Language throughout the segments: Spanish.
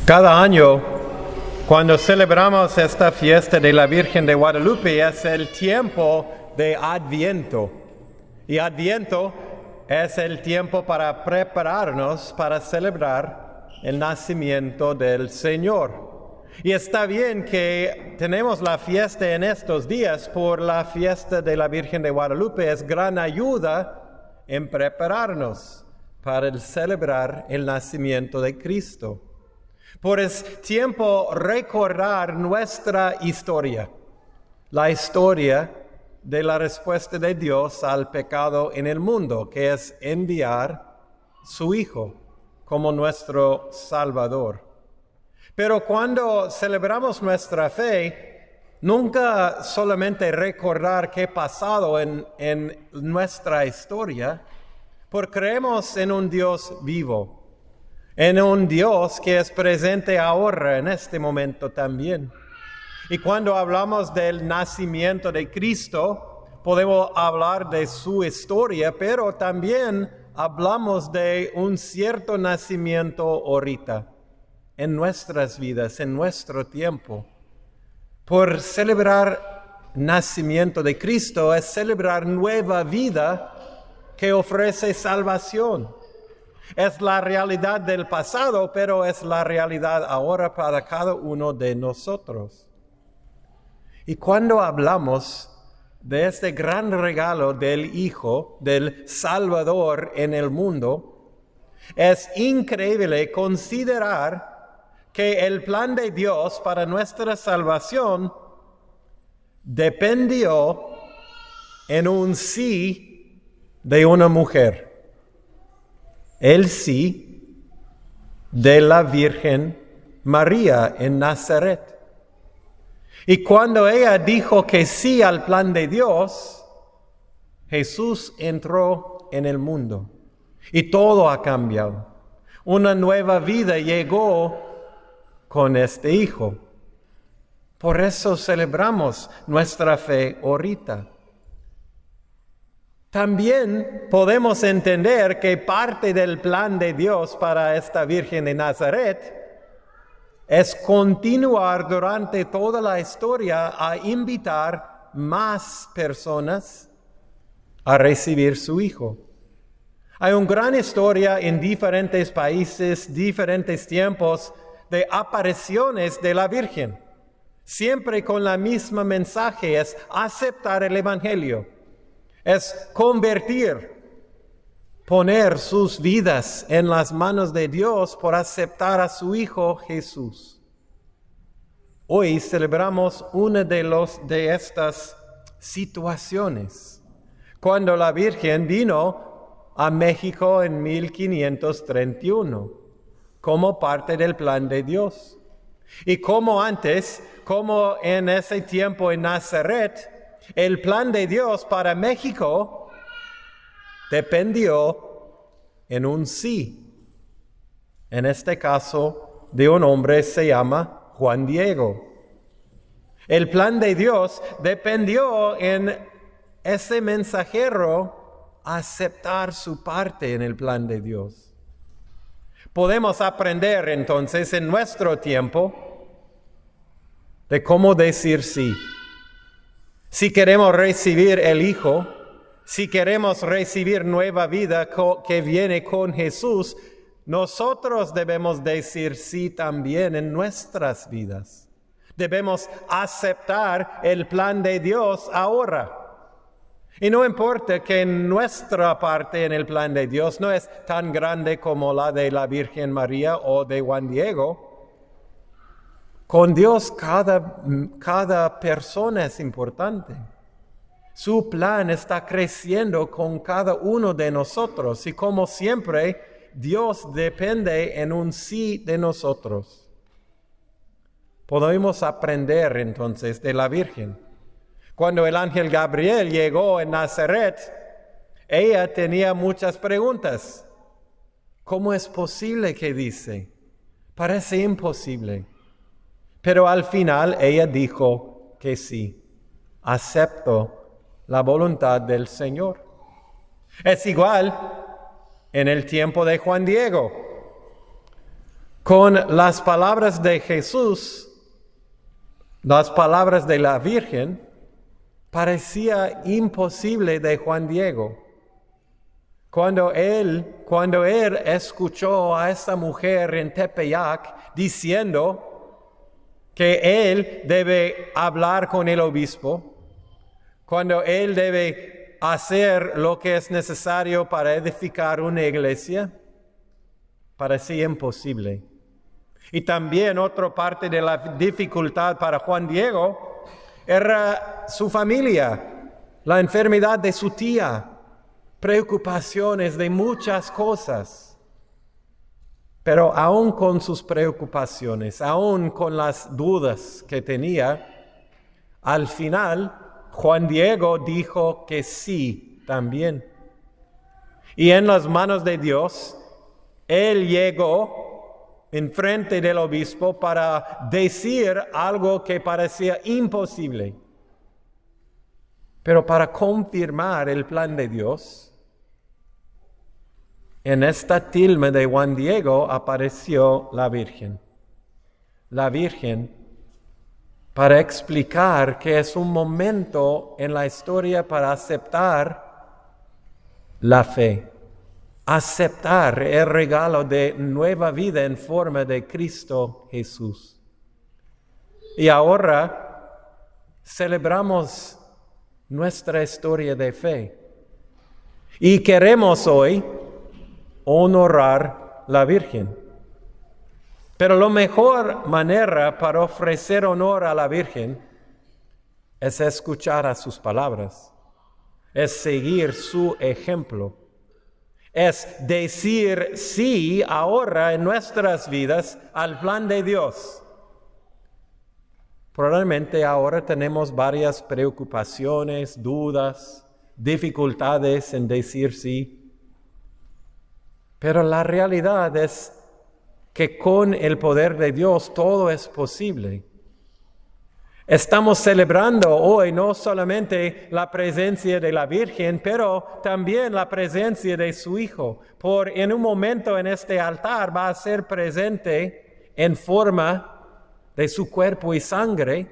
Cada año, cuando celebramos esta fiesta de la Virgen de Guadalupe, es el tiempo de Adviento. Y Adviento es el tiempo para prepararnos para celebrar el nacimiento del Señor. Y está bien que tenemos la fiesta en estos días por la fiesta de la Virgen de Guadalupe. Es gran ayuda en prepararnos para celebrar el nacimiento de Cristo. Por es tiempo recordar nuestra historia, la historia de la respuesta de Dios al pecado en el mundo, que es enviar su Hijo como nuestro Salvador. Pero cuando celebramos nuestra fe, nunca solamente recordar qué ha pasado en nuestra historia, porque creemos en un Dios vivo, en un Dios que es presente ahora, en este momento también. Y cuando hablamos del nacimiento de Cristo, podemos hablar de su historia, pero también hablamos de un cierto nacimiento ahorita, en nuestras vidas, en nuestro tiempo. Por celebrar nacimiento de Cristo es celebrar nueva vida que ofrece salvación. Es la realidad del pasado, pero es la realidad ahora para cada uno de nosotros. Y cuando hablamos de este gran regalo del Hijo, del Salvador en el mundo, es increíble considerar que el plan de Dios para nuestra salvación dependió en un sí de una mujer. El sí de la Virgen María en Nazaret. Y cuando ella dijo que sí al plan de Dios, Jesús entró en el mundo y todo ha cambiado. Una nueva vida llegó con este Hijo. Por eso celebramos nuestra fe ahorita. También podemos entender que parte del plan de Dios para esta Virgen de Nazaret es continuar durante toda la historia a invitar más personas a recibir su Hijo. Hay una gran historia en diferentes países, diferentes tiempos, de apariciones de la Virgen. Siempre con la misma mensaje, es aceptar el Evangelio. Es convertir, poner sus vidas en las manos de Dios por aceptar a su Hijo Jesús. Hoy celebramos una de estas situaciones, cuando la Virgen vino a México en 1531, como parte del plan de Dios. Y como antes, como en ese tiempo en Nazaret, el plan de Dios para México dependió en un sí. En este caso, de un hombre se llama Juan Diego. El plan de Dios dependió en ese mensajero aceptar su parte en el plan de Dios. Podemos aprender entonces en nuestro tiempo de cómo decir sí. Si queremos recibir el Hijo, si queremos recibir nueva vida que viene con Jesús, nosotros debemos decir sí también en nuestras vidas. Debemos aceptar el plan de Dios ahora. Y no importa que nuestra parte en el plan de Dios no es tan grande como la de la Virgen María o de Juan Diego. Con Dios cada persona es importante. Su plan está creciendo con cada uno de nosotros y como siempre, Dios depende en un sí de nosotros. Podemos aprender entonces de la Virgen. Cuando el ángel Gabriel llegó en Nazaret, ella tenía muchas preguntas. ¿Cómo es posible que dice? Parece imposible. Pero al final ella dijo que sí, acepto la voluntad del Señor. Es igual en el tiempo de Juan Diego. Con las palabras de Jesús, las palabras de la Virgen, parecía imposible de Juan Diego. Cuando él escuchó a esta mujer en Tepeyac diciendo que él debe hablar con el obispo, cuando él debe hacer lo que es necesario para edificar una iglesia, parecía imposible. Y también otra parte de la dificultad para Juan Diego era su familia, la enfermedad de su tía, preocupaciones de muchas cosas. Pero aún con sus preocupaciones, aún con las dudas que tenía, al final Juan Diego dijo que sí también. Y en las manos de Dios, él llegó en frente del obispo para decir algo que parecía imposible. Pero para confirmar el plan de Dios, en esta tilma de Juan Diego apareció la Virgen. La Virgen para explicar que es un momento en la historia para aceptar la fe. Aceptar el regalo de nueva vida en forma de Cristo Jesús. Y ahora celebramos nuestra historia de fe. Y queremos hoy honrar la Virgen. Pero la mejor manera para ofrecer honor a la Virgen es escuchar a sus palabras, es seguir su ejemplo. Es decir sí ahora en nuestras vidas al plan de Dios. Probablemente ahora tenemos varias preocupaciones, dudas, dificultades en decir sí. Pero la realidad es que con el poder de Dios todo es posible. Estamos celebrando hoy no solamente la presencia de la Virgen, pero también la presencia de su Hijo. En un momento en este altar va a ser presente en forma de su cuerpo y sangre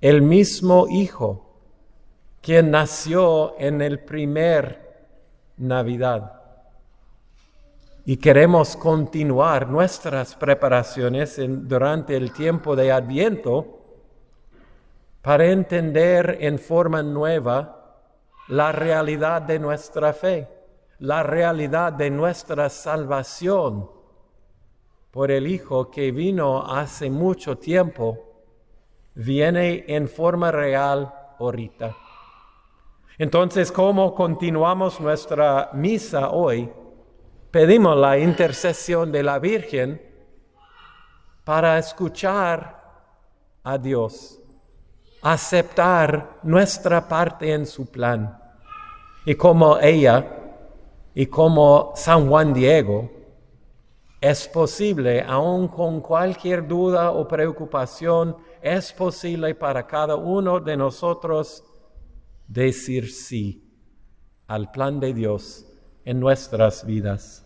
el mismo Hijo, quien nació en el primer Navidad. Y queremos continuar nuestras preparaciones durante el tiempo de Adviento para entender en forma nueva la realidad de nuestra fe, la realidad de nuestra salvación por el Hijo que vino hace mucho tiempo, viene en forma real ahorita. Entonces, ¿cómo continuamos nuestra misa hoy? Pedimos la intercesión de la Virgen para escuchar a Dios, aceptar nuestra parte en su plan. Y como ella y como San Juan Diego, es posible, aun con cualquier duda o preocupación, es posible para cada uno de nosotros decir sí al plan de Dios en nuestras vidas.